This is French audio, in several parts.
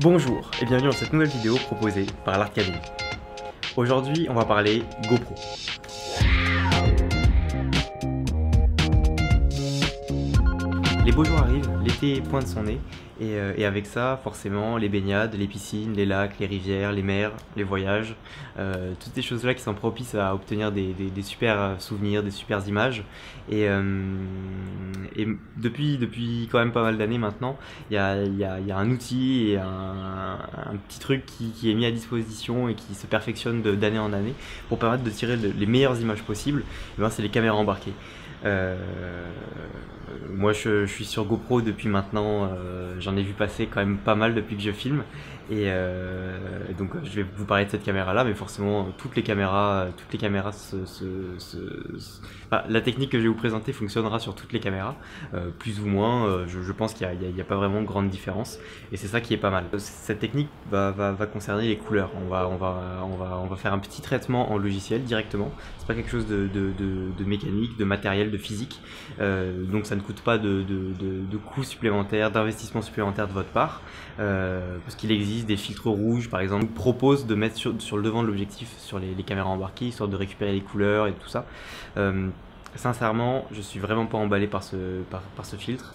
Bonjour et bienvenue dans cette nouvelle vidéo proposée par l'Arcademy. Aujourd'hui, on va parler GoPro. Les beaux jours arrivent, l'été pointe son nez et avec ça, forcément, les baignades, les piscines, les lacs, les rivières, les mers, les voyages, toutes ces choses-là qui sont propices à obtenir des super souvenirs, des super images. Et depuis quand même pas mal d'années maintenant, il y a un outil et un petit truc qui est mis à disposition et qui se perfectionne d'année en année pour permettre de tirer les meilleures images possibles. Et ben, c'est les caméras embarquées. Euh, Moi je suis sur GoPro depuis maintenant, j'en ai vu passer quand même pas mal depuis que je filme donc je vais vous parler de cette caméra là, mais forcément toutes les caméras enfin, la technique que je vais vous présenter fonctionnera sur toutes les caméras, plus ou moins, je pense qu'il n'y a pas vraiment de grande différence et c'est ça qui est pas mal. Cette technique va concerner les couleurs, on va faire un petit traitement en logiciel directement, c'est pas quelque chose de mécanique, de matériel, de physique, donc ça ne coûte pas de coûts supplémentaires, d'investissement supplémentaire de votre part, parce qu'il existe des filtres rouges par exemple, qui proposent de mettre sur le devant de l'objectif sur les caméras embarquées, histoire de récupérer les couleurs et tout ça. Sincèrement, je suis vraiment pas emballé par ce filtre,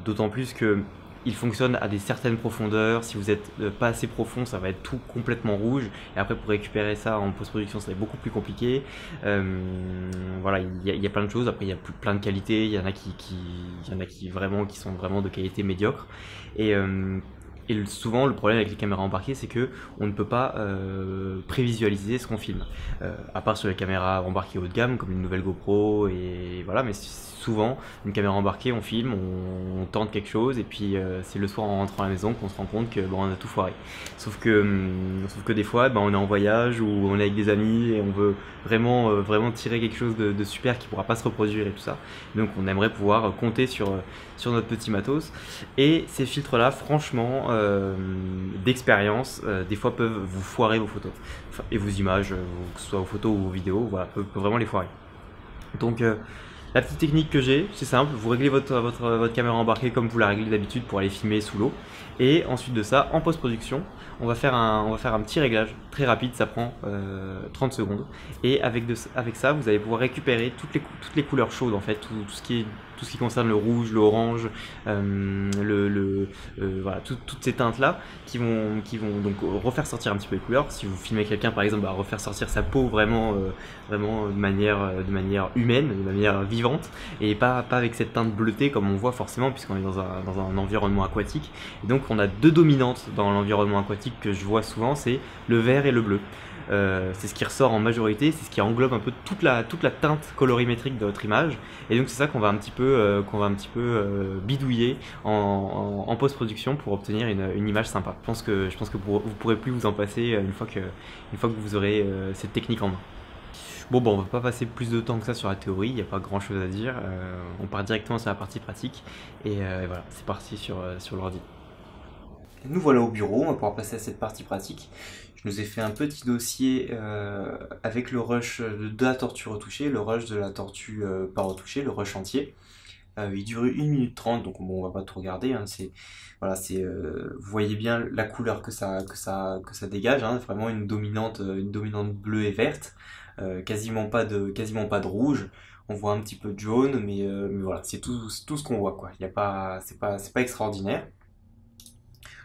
d'autant plus que il fonctionne à des certaines profondeurs. Si vous êtes pas assez profond, ça va être tout complètement rouge. Et après, pour récupérer ça en post-production, ça va être beaucoup plus compliqué. Voilà, il y a plein de choses. Après, il y a plein de qualités. Il y en a qui sont vraiment de qualité médiocre. Et souvent, le problème avec les caméras embarquées, c'est que on ne peut pas prévisualiser ce qu'on filme. À part sur les caméras embarquées haut de gamme, comme une nouvelle GoPro, et voilà. Mais souvent, une caméra embarquée, on filme, on tente quelque chose, et puis c'est le soir en rentrant à la maison qu'on se rend compte que bon, on a tout foiré. Sauf que des fois, on est en voyage ou on est avec des amis et on veut vraiment tirer quelque chose de super qui pourra pas se reproduire et tout ça. Donc, on aimerait pouvoir compter sur notre petit matos. Et ces filtres-là, franchement, d'expérience, des fois peuvent vous foirer vos photos. Enfin, et vos images, que ce soit vos photos ou vos vidéos, voilà, peuvent vraiment les foirer. Donc, la petite technique que j'ai, c'est simple, vous réglez votre caméra embarquée comme vous la réglez d'habitude pour aller filmer sous l'eau. Et ensuite de ça, en post-production, on va faire un petit réglage très rapide, ça prend 30 secondes. Et avec ça, vous allez pouvoir récupérer toutes les couleurs chaudes en fait, tout ce qui concerne le rouge, l'orange, voilà, toutes ces teintes là qui vont donc refaire sortir un petit peu les couleurs. Si vous filmez quelqu'un par exemple, refaire sortir sa peau vraiment de manière humaine, de manière vivante, et pas avec cette teinte bleutée comme on voit forcément puisqu'on est dans un environnement aquatique. Et donc on a deux dominantes dans l'environnement aquatique que je vois souvent, c'est le vert et le bleu. C'est ce qui ressort en majorité, c'est ce qui englobe un peu toute la teinte colorimétrique de votre image, et donc c'est ça qu'on va un petit peu bidouiller en post-production pour obtenir une image sympa. Je pense que vous pourrez plus vous en passer une fois que vous aurez cette technique en main. Bon, on va pas passer plus de temps que ça sur la théorie, il n'y a pas grand chose à dire, on part directement sur la partie pratique, et voilà, c'est parti sur l'ordi. Nous voilà au bureau, on va pouvoir passer à cette partie pratique. Je nous ai fait un petit dossier avec le rush de la tortue retouchée, le rush de la tortue pas retouchée, le rush entier. Il dure 1 minute 30, donc bon, on va pas tout regarder, hein. Voilà, vous voyez bien la couleur que ça dégage, hein, vraiment une dominante bleue et verte, quasiment pas de rouge. On voit un petit peu de jaune, mais voilà, c'est tout ce qu'on voit, quoi. C'est pas extraordinaire.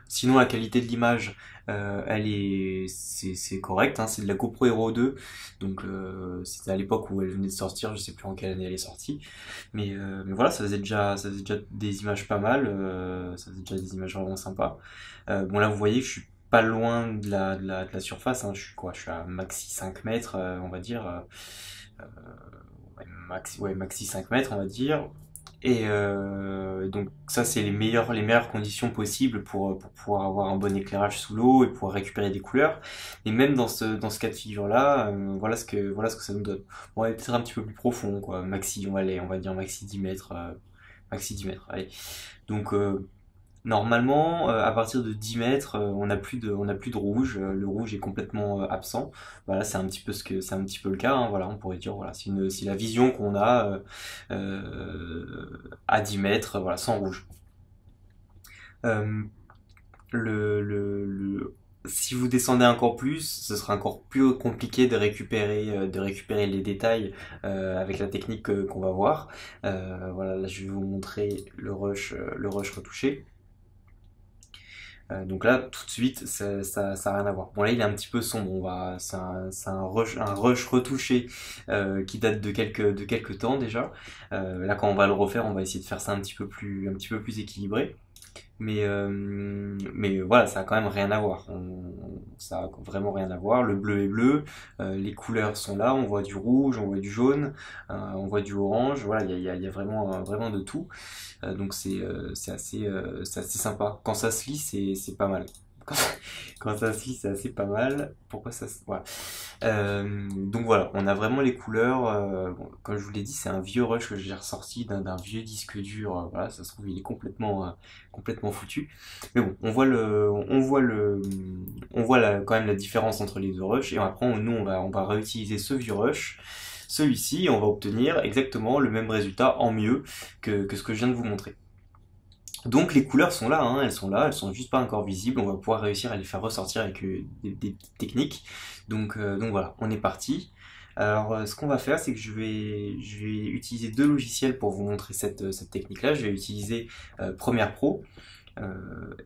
Sinon, la qualité de l'image, c'est correct, hein, c'est de la GoPro Hero 2, donc c'était à l'époque où elle venait de sortir, je sais plus en quelle année elle est sortie, mais voilà, ça faisait déjà des images pas mal, ça faisait déjà des images vraiment sympas. Bon là, vous voyez que je suis pas loin de la surface, hein, je suis à maxi 5 mètres, on va dire, maxi 5 mètres, on va dire. Et donc ça c'est les meilleures conditions possibles pour pouvoir avoir un bon éclairage sous l'eau et pouvoir récupérer des couleurs. Et même dans ce cas de figure là, voilà ce que ça nous donne. Bon, on va être un petit peu plus profond, quoi. Maxi, on va dire maxi 10 mètres, allez. Donc normalement, à partir de 10 mètres, on n'a plus de rouge. Le rouge est complètement absent. Voilà, c'est un petit peu le cas, hein. Voilà, on pourrait dire, voilà, c'est la vision qu'on a à 10 mètres, voilà, sans rouge. si vous descendez encore plus, ce sera encore plus compliqué de récupérer les détails avec la technique qu'on va voir. Voilà, là je vais vous montrer le rush retouché. Donc là, tout de suite, ça a rien à voir. Bon là, il est un petit peu sombre. C'est un rush retouché qui date de quelques temps déjà. Là, quand on va le refaire, on va essayer de faire ça un petit peu plus équilibré. Mais voilà, ça a quand même rien à voir. Ça a vraiment rien à voir. Le bleu est bleu, les couleurs sont là. On voit du rouge, on voit du jaune, on voit du orange. Voilà, il y a vraiment de tout. Donc c'est assez sympa. Quand ça se lit, c'est pas mal. Quand, quand ça se lit, c'est assez pas mal. Pourquoi ça se... Voilà. Donc voilà, on a vraiment les couleurs. Bon, comme je vous l'ai dit, c'est un vieux rush que j'ai ressorti d'un vieux disque dur. Voilà, ça se trouve, il est complètement foutu. Mais bon, on voit quand même la différence entre les deux rushs. Et après, nous, on va réutiliser ce vieux rush. Celui-ci, on va obtenir exactement le même résultat en mieux que ce que je viens de vous montrer. Donc les couleurs sont là, hein, elles sont juste pas encore visibles, on va pouvoir réussir à les faire ressortir avec des techniques. Donc voilà, on est parti. Alors ce qu'on va faire, c'est que je vais utiliser deux logiciels pour vous montrer cette technique-là. Je vais utiliser Premiere Pro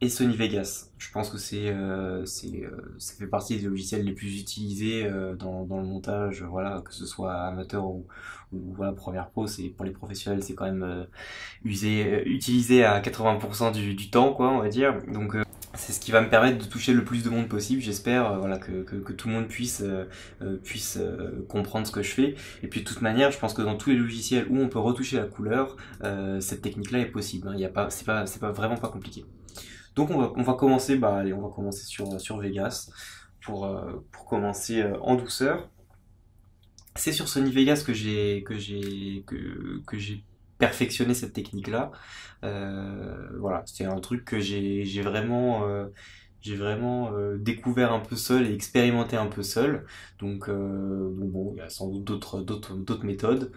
et Sony Vegas. Je pense que ça fait partie des logiciels les plus utilisés dans le montage, voilà, que ce soit amateur ou voilà, Premiere Pro, c'est pour les professionnels, c'est quand même utilisé à 80% du temps, quoi, on va dire. Donc c'est ce qui va me permettre de toucher le plus de monde possible. J'espère voilà, que tout le monde puisse comprendre ce que je fais. Et puis de toute manière, je pense que dans tous les logiciels où on peut retoucher la couleur, cette technique-là est possible. Hein. Il y a pas, c'est pas vraiment pas compliqué. Donc on va commencer, allez, on va commencer sur Vegas pour commencer en douceur. C'est sur Sony Vegas que j'ai perfectionné cette technique-là. Voilà, c'est un truc que j'ai vraiment découvert un peu seul et expérimenté un peu seul. Donc bon, il y a sans doute d'autres méthodes.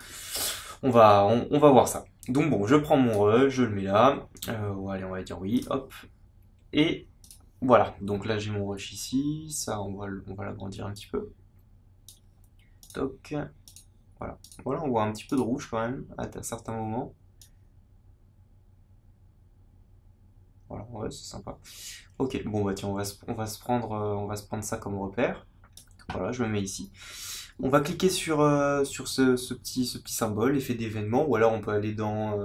On va voir ça. Donc bon, je prends mon rush, je le mets là. Allez, on va dire oui, hop. Et voilà, donc là j'ai mon rush ici. Ça, on va l'agrandir un petit peu. Toc. Voilà. Voilà, on voit un petit peu de rouge quand même à certains moments. Voilà, ouais, c'est sympa. Ok, bon bah tiens, on va se prendre ça comme repère. Voilà, je me mets ici. On va cliquer sur ce petit symbole, effet d'événement, ou alors on peut aller dans,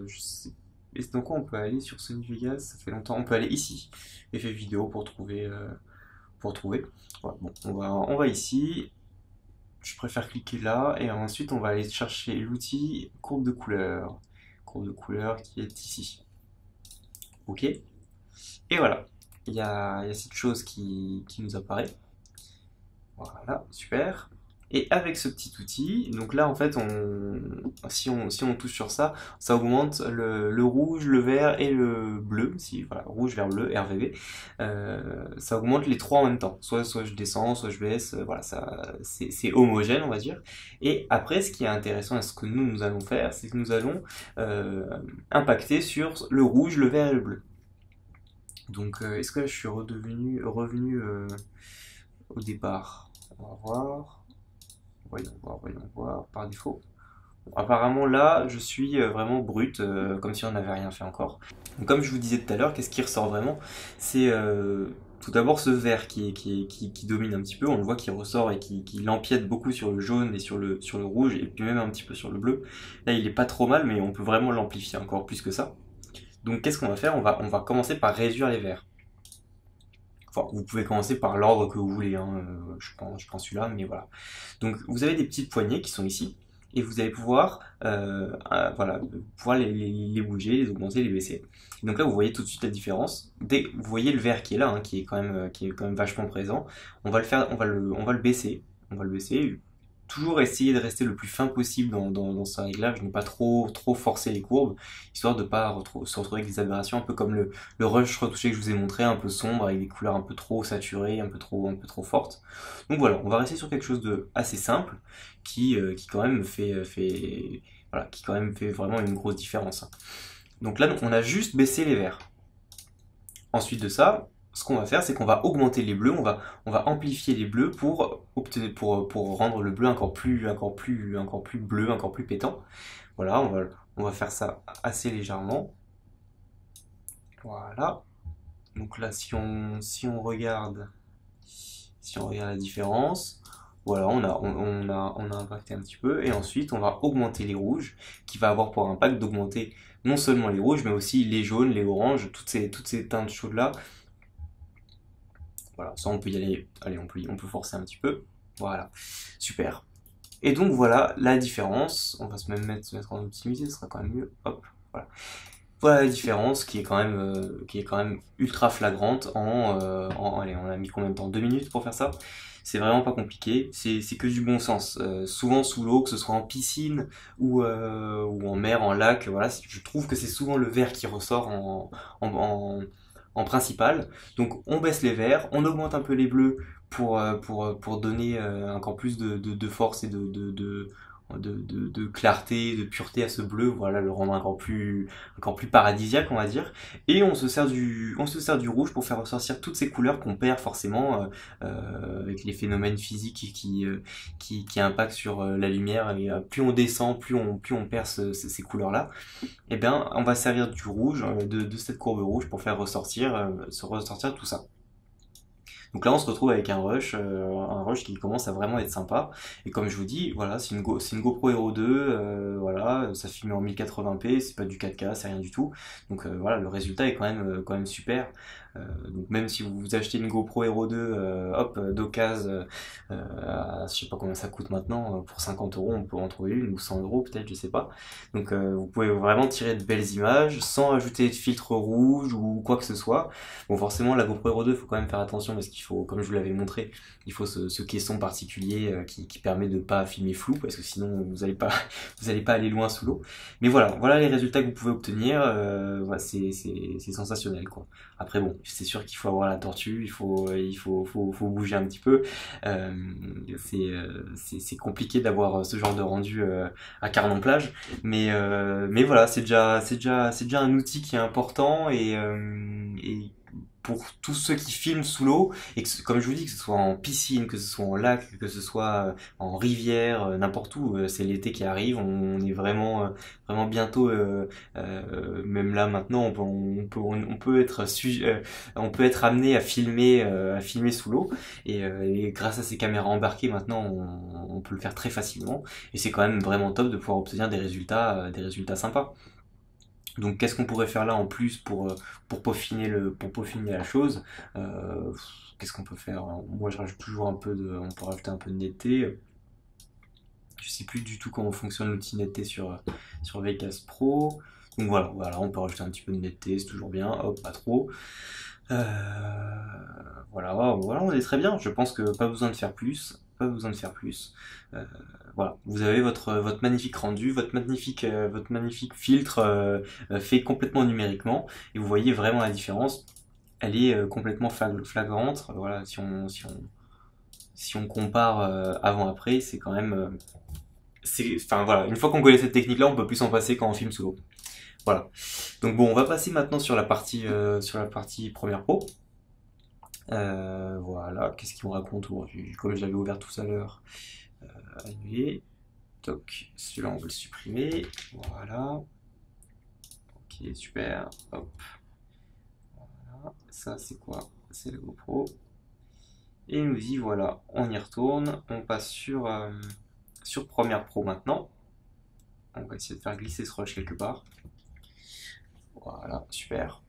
je sais, et dans quoi on peut aller sur Sony Vegas, ça fait longtemps, on peut aller ici, effet vidéo pour trouver. Voilà, bon, on va ici. Je préfère cliquer là et ensuite on va aller chercher l'outil courbe de couleur. Courbe de couleur qui est ici. Ok. Et voilà. Il y a cette chose qui nous apparaît. Voilà, super. Et avec ce petit outil, donc là en fait, si on touche sur ça, ça augmente le rouge, le vert et le bleu. Voilà, rouge, vert, bleu, RVB. Ça augmente les trois en même temps. Soit je descends, soit je baisse. Voilà, c'est homogène, on va dire. Et après, ce qui est intéressant et ce que nous allons faire, c'est que nous allons impacter sur le rouge, le vert et le bleu. Donc, est-ce que là, je suis revenu au départ? On va voir. Voyons voir, par défaut. Bon, apparemment là, je suis vraiment brut, comme si on n'avait rien fait encore. Donc, comme je vous disais tout à l'heure, qu'est-ce qui ressort vraiment? C'est tout d'abord ce vert qui domine un petit peu, on le voit qui ressort et qui l'empiète beaucoup sur le jaune et sur le rouge, et puis même un petit peu sur le bleu. Là, il est pas trop mal, mais on peut vraiment l'amplifier encore plus que ça. Donc qu'est-ce qu'on va faire? On va commencer par réduire les verts. Enfin, vous pouvez commencer par l'ordre que vous voulez, hein. Je prends celui-là, mais voilà. Donc vous avez des petites poignées qui sont ici, et vous allez pouvoir, voilà, pouvoir les bouger, les augmenter, les baisser. Et donc là, vous voyez tout de suite la différence. Vous voyez le vert qui est là, hein, qui est quand même vachement présent. On va le baisser. On va le baisser. Toujours essayer de rester le plus fin possible dans ce réglage, ne pas trop forcer les courbes, histoire de ne pas se retrouver avec des aberrations, un peu comme le rush retouché que je vous ai montré, un peu sombre, avec des couleurs un peu trop saturées, un peu trop fortes. Donc voilà, on va rester sur quelque chose de assez simple, qui quand même voilà, qui quand même fait vraiment une grosse différence. Donc là, on a juste baissé les verts. Ensuite de ça, ce qu'on va faire, c'est qu'on va augmenter les bleus, on va amplifier les bleus pour obtenir, pour rendre le bleu encore plus bleu, encore plus pétant. Voilà, on va faire ça assez légèrement. Voilà. Donc là, si on regarde la différence, voilà, on a impacté un petit peu, et ensuite on va augmenter les rouges, qui va avoir pour impact d'augmenter non seulement les rouges, mais aussi les jaunes, les oranges, toutes ces teintes chaudes là. Voilà, ça on peut y aller, allez, on peut forcer un petit peu, voilà, super. Et donc voilà la différence, on va se mettre en optimisé, ce sera quand même mieux, hop, voilà. Voilà la différence qui est quand même ultra flagrante allez, on a mis combien de temps? 2 minutes pour faire ça? C'est vraiment pas compliqué, c'est que du bon sens. Souvent sous l'eau, que ce soit en piscine ou en mer, en lac, voilà, je trouve que c'est souvent le vert qui ressort en, en, en principal. Donc on baisse les verts, on augmente un peu les bleus pour donner encore plus de force et de clarté, de pureté à ce bleu, voilà, le rendre encore plus paradisiaque, on va dire. Et on se sert du rouge pour faire ressortir toutes ces couleurs qu'on perd forcément avec les phénomènes physiques qui impactent sur la lumière. Et plus on descend, plus on perd ces couleurs-là. Et bien, on va servir du rouge, de cette courbe rouge pour faire ressortir tout ça. Donc là, on se retrouve avec un rush qui commence à vraiment être sympa. Et comme je vous dis, voilà, c'est une GoPro Hero 2, voilà, ça filme en 1080p, c'est pas du 4K, c'est rien du tout. Donc voilà, le résultat est quand même super. Donc même si vous achetez une GoPro Hero 2, hop, d'occasion, je sais pas combien ça coûte maintenant, pour 50 euros, on peut en trouver une, ou 100 euros peut-être, je sais pas. Donc vous pouvez vraiment tirer de belles images sans ajouter de filtre rouge ou quoi que ce soit. Bon, forcément, la GoPro Hero 2, il faut quand même faire attention parce qu'il faut, comme je vous l'avais montré, il faut ce caisson particulier qui permet de pas filmer flou parce que sinon vous allez pas aller loin sous l'eau. Mais voilà les résultats que vous pouvez obtenir. Voilà, c'est sensationnel, quoi. Après bon, c'est sûr qu'il faut avoir la tortue, faut bouger un petit peu. C'est compliqué d'avoir ce genre de rendu à Carnon-Plage, mais voilà, c'est déjà un outil qui est important et pour tous ceux qui filment sous l'eau, et comme je vous dis, que ce soit en piscine, que ce soit en lac, que ce soit en rivière, n'importe où, c'est l'été qui arrive, on est vraiment bientôt, même là maintenant, on peut être amené à filmer sous l'eau, et grâce à ces caméras embarquées maintenant, on peut le faire très facilement, et c'est quand même vraiment top de pouvoir obtenir des résultats sympas. Donc qu'est-ce qu'on pourrait faire là en plus pour peaufiner la chose? Qu'est-ce qu'on peut faire? Moi je rajoute toujours on peut rajouter un peu de netteté. Je sais plus du tout comment fonctionne l'outil netteté sur Vegas Pro. Donc voilà, on peut rajouter un petit peu de netteté, c'est toujours bien. Hop, pas trop. Voilà, on est très bien. Je pense que pas besoin de faire plus. Pas besoin de faire plus. Voilà, vous avez votre magnifique rendu, votre magnifique filtre fait complètement numériquement, et vous voyez vraiment la différence. Elle est complètement flagrante. Voilà, si on compare avant-après, c'est quand même, enfin voilà, une fois qu'on connaît cette technique-là, on peut plus s'en passer quand on filme sous l'eau. Voilà. Donc bon, on va passer maintenant sur la partie Premiere Pro. Voilà, qu'est-ce qu'il me raconte? Comme je l'avais ouvert tout à l'heure, annuler. Donc, celui-là, on veut le supprimer. Voilà. Ok, super. Hop. Voilà. Ça, c'est quoi? C'est le GoPro. Et il nous dit, voilà, on y retourne. On passe sur Premiere Pro maintenant. On va essayer de faire glisser ce rush quelque part. Voilà, super.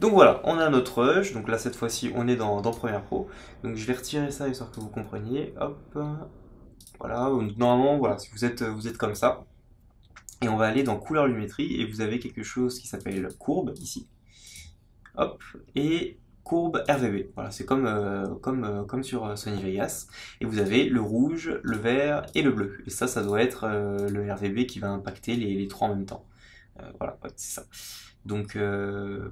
Donc voilà, on a notre rush. Donc là, cette fois-ci, on est dans Premiere Pro. Donc je vais retirer ça histoire que vous compreniez. Hop. Voilà, normalement, voilà, si vous êtes comme ça. Et on va aller dans couleur lumétrie et vous avez quelque chose qui s'appelle courbe ici. Hop, et courbe RGB. Voilà, c'est comme sur Sony Vegas. Et vous avez le rouge, le vert et le bleu. Et ça doit être le RGB qui va impacter les trois en même temps. Voilà, ouais, c'est ça. Donc,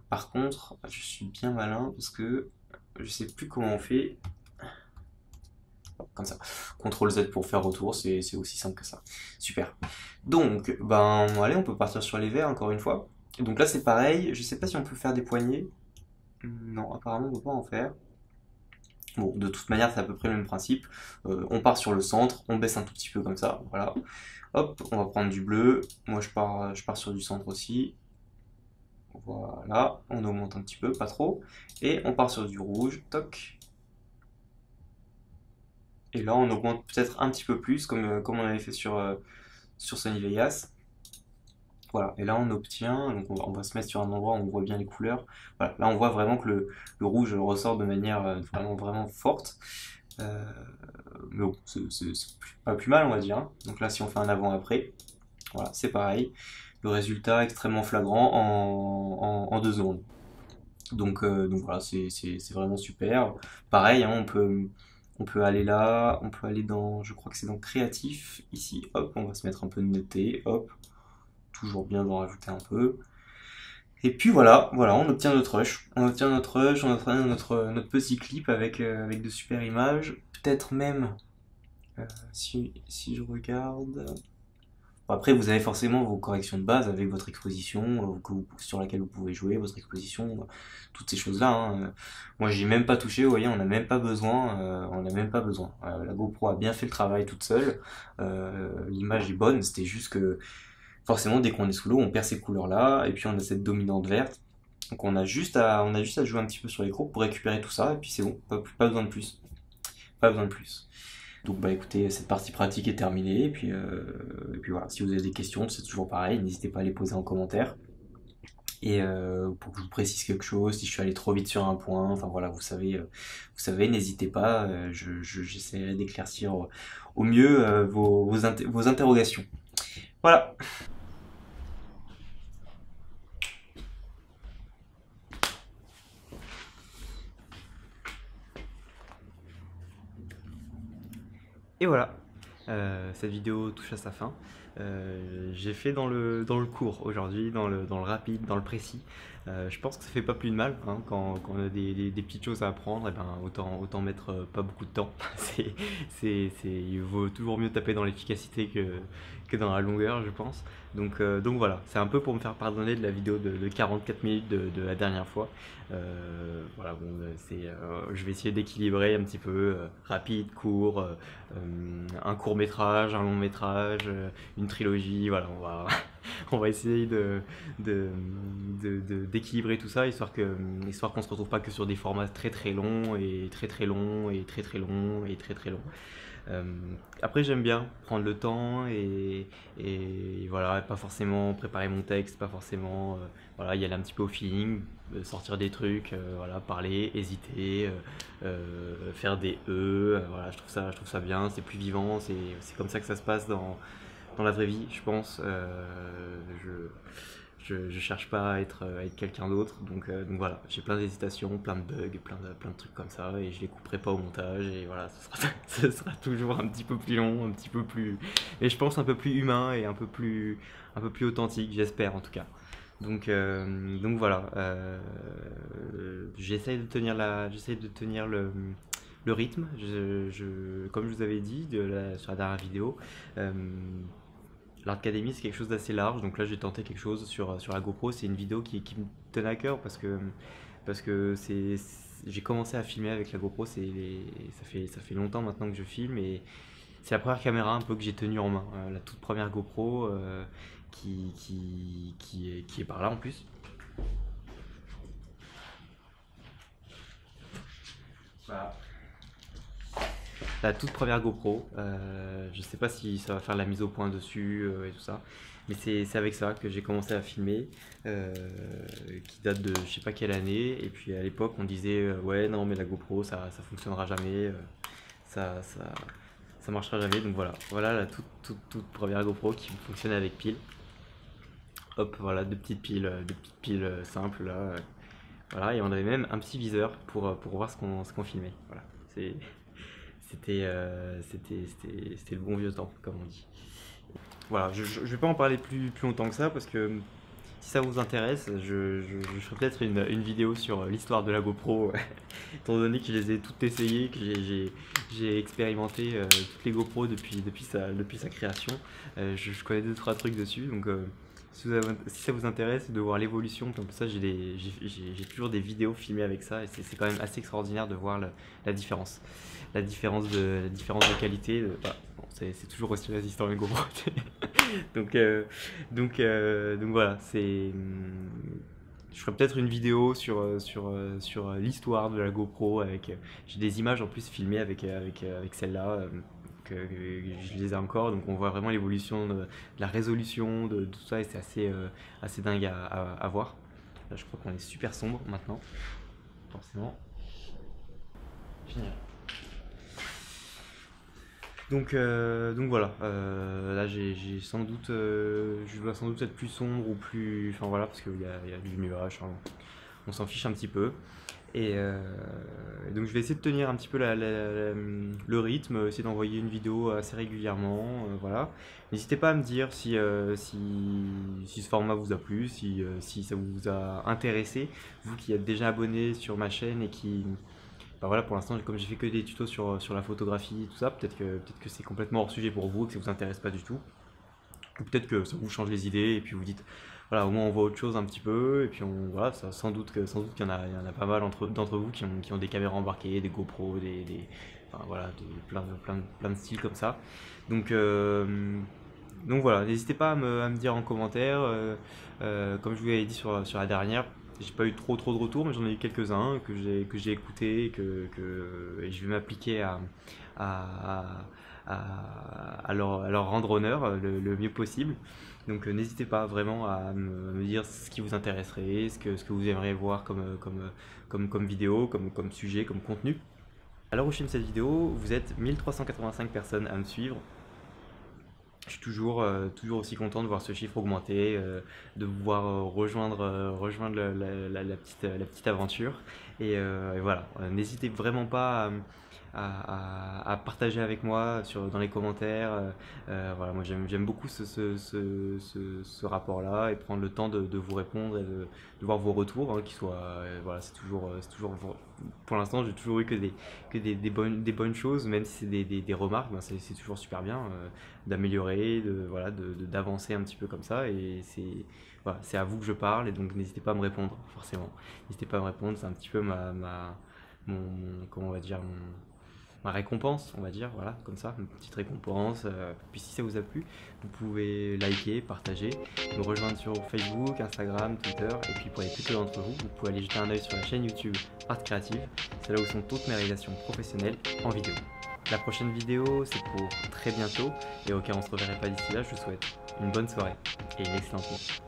par contre, je suis bien malin parce que je sais plus comment on fait. Comme ça. CTRL Z pour faire retour, c'est aussi simple que ça. Super. Donc, allez, on peut partir sur les verts encore une fois. Donc là, c'est pareil. Je sais pas si on peut faire des poignées. Non, apparemment on ne peut pas en faire. Bon, de toute manière, c'est à peu près le même principe. On part sur le centre, on baisse un tout petit peu comme ça, voilà. Hop, on va prendre du bleu. Moi, je pars sur du centre aussi. Voilà, on augmente un petit peu, pas trop. Et on part sur du rouge, toc. Et là, on augmente peut-être un petit peu plus, comme on avait fait sur Sony Vegas. Voilà, et là on obtient, donc on va se mettre sur un endroit où on voit bien les couleurs. Voilà, là on voit vraiment que le rouge ressort de manière vraiment forte. Euh, mais bon, c'est pas plus mal on va dire, hein. Donc là si on fait un avant-après, voilà, c'est pareil. Le résultat extrêmement flagrant en 2 secondes. Donc voilà, c'est vraiment super. Pareil, hein, on peut aller là, on peut aller dans, je crois que c'est dans créatif, ici, hop, on va se mettre un peu de netteté, hop, toujours bien d'en rajouter un peu. Et puis voilà, on obtient notre rush. On obtient notre rush, on obtient notre petit clip avec de super images. Peut-être même, si je regarde. Bon, après, vous avez forcément vos corrections de base avec votre exposition sur laquelle vous pouvez jouer, votre exposition, toutes ces choses-là, hein. Moi, j'y ai même pas touché, vous voyez, on n'a même pas besoin. On n'a même pas besoin. La GoPro a bien fait le travail toute seule. L'image est bonne, c'était juste que forcément, dès qu'on est sous l'eau, on perd ces couleurs-là, et puis on a cette dominante verte. Donc on a juste à jouer un petit peu sur l'écran pour récupérer tout ça, et puis c'est bon, pas besoin de plus. Pas besoin de plus. Donc bah écoutez, cette partie pratique est terminée, et puis voilà, si vous avez des questions, c'est toujours pareil, n'hésitez pas à les poser en commentaire. Et pour que je vous précise quelque chose, si je suis allé trop vite sur un point, enfin voilà, vous savez, n'hésitez pas, j'essaierai d'éclaircir au mieux vos interrogations. Voilà. Et voilà, cette vidéo touche à sa fin. J'ai fait dans le court aujourd'hui, dans le rapide, dans le précis. Je pense que ça fait pas plus de mal, hein, quand on a des petites choses à apprendre, et ben, autant mettre pas beaucoup de temps. Il vaut toujours mieux taper dans l'efficacité que dans la longueur, je pense. Donc voilà, c'est un peu pour me faire pardonner de la vidéo de 44 minutes de la dernière fois. Voilà, bon, je vais essayer d'équilibrer un petit peu, rapide, court, un court métrage, un long métrage, une trilogie, voilà, on va essayer d'équilibrer tout ça, histoire qu'on se retrouve pas que sur des formats très très longs et très très longs et très très longs et très très longs. Euh, Après, j'aime bien prendre le temps et voilà, pas forcément préparer mon texte, pas forcément voilà, y aller un petit peu au feeling, sortir des trucs, voilà, parler, hésiter, faire des voilà, je trouve ça bien, c'est plus vivant, c'est comme ça que ça se passe dans la vraie vie, je pense. Je cherche pas à être quelqu'un d'autre, donc voilà, j'ai plein d'hésitations, plein de bugs, plein de trucs comme ça, et je les couperai pas au montage, et voilà, ce sera toujours un petit peu plus long, un petit peu plus, et je pense un peu plus humain et un peu plus authentique, j'espère en tout cas. Donc voilà, j'essaie de tenir le rythme, comme je vous avais dit sur la dernière vidéo. euh, L'Arcademy, c'est quelque chose d'assez large, donc là j'ai tenté quelque chose sur la GoPro. C'est une vidéo qui me tenait à cœur parce que j'ai commencé à filmer avec la GoPro, ça fait longtemps maintenant que je filme, et c'est la première caméra un peu que j'ai tenue en main, la toute première GoPro, qui est par là en plus. Voilà. La toute première GoPro. Je sais pas si ça va faire la mise au point dessus, et tout ça, mais c'est avec ça que j'ai commencé à filmer, euh, qui date de je sais pas quelle année. Et puis à l'époque, on disait ouais, non, mais la GoPro ça fonctionnera jamais, ça marchera jamais. Donc voilà la toute première GoPro qui fonctionnait avec pile. Hop, voilà, deux petites piles simples là. Voilà, et on avait même un petit viseur pour voir ce qu'on filmait. Voilà, c'est. C'était le bon vieux temps, comme on dit. Voilà, je vais pas en parler plus longtemps que ça, parce que si ça vous intéresse, je ferai peut-être une vidéo sur l'histoire de la GoPro, étant donné que je les ai toutes essayées, que j'ai expérimenté toutes les GoPro depuis sa création. Je connais 2-3 trucs dessus, donc si ça vous intéresse de voir l'évolution, comme ça j'ai toujours des vidéos filmées avec ça et c'est quand même assez extraordinaire de voir la différence. La différence de qualité, voilà. Bon, c'est toujours aussi résistant les GoPro. donc voilà, je ferai peut-être une vidéo sur l'histoire de la GoPro avec j'ai des images en plus filmées avec celle-là. Que je les ai encore, donc on voit vraiment l'évolution de la résolution de tout ça et c'est assez dingue à voir. Là, je crois qu'on est super sombre maintenant, forcément. Génial. Donc voilà, là j'ai sans doute, je dois sans doute être plus sombre ou plus, enfin voilà, parce qu'il y a du nuage, hein. On s'en fiche un petit peu. Et donc je vais essayer de tenir un petit peu le rythme, essayer d'envoyer une vidéo assez régulièrement, voilà. N'hésitez pas à me dire si ce format vous a plu, si ça vous a intéressé, vous qui êtes déjà abonné sur ma chaîne et qui... Bah voilà, pour l'instant, comme j'ai fait que des tutos sur la photographie et tout ça, peut-être que c'est complètement hors sujet pour vous et que ça vous intéresse pas du tout. Ou peut-être que ça vous change les idées et puis vous dites, voilà, au moins on voit autre chose un petit peu, et puis voilà, sans doute qu'il y en a pas mal d'entre vous qui ont des caméras embarquées, des GoPro, enfin voilà, plein de styles comme ça. Donc voilà, n'hésitez pas à me dire en commentaire, comme je vous l'avais dit sur la dernière, j'ai pas eu trop de retours, mais j'en ai eu quelques-uns que j'ai écoutés et je vais m'appliquer à leur rendre honneur le mieux possible. Donc n'hésitez pas vraiment à me dire ce qui vous intéresserait, ce que vous aimeriez voir comme vidéo, comme sujet, comme contenu. À l'heure où je filme cette vidéo, vous êtes 1385 personnes à me suivre. Je suis toujours aussi content de voir ce chiffre augmenter, de vous voir rejoindre la petite aventure. Et voilà, n'hésitez vraiment pas à partager avec moi dans les commentaires. Voilà, moi j'aime beaucoup ce rapport-là et prendre le temps de vous répondre et de voir vos retours, hein, qui soient, voilà, c'est toujours, pour l'instant j'ai toujours eu que des bonnes choses, même si c'est des remarques, ben c'est toujours super bien d'améliorer, d'avancer un petit peu comme ça, et voilà, c'est à vous que je parle, et donc n'hésitez pas à me répondre, forcément. N'hésitez pas à me répondre, c'est un petit peu comment on va dire, ma récompense, on va dire, voilà, comme ça, une petite récompense. Puis si ça vous a plu, vous pouvez liker, partager, me rejoindre sur Facebook, Instagram, Twitter, et puis pour les plus d'entre vous, vous pouvez aller jeter un œil sur la chaîne YouTube Art Créative, c'est là où sont toutes mes réalisations professionnelles en vidéo. La prochaine vidéo, c'est pour très bientôt, et au cas où on se reverrait pas d'ici là, je vous souhaite une bonne soirée et une excellente nuit.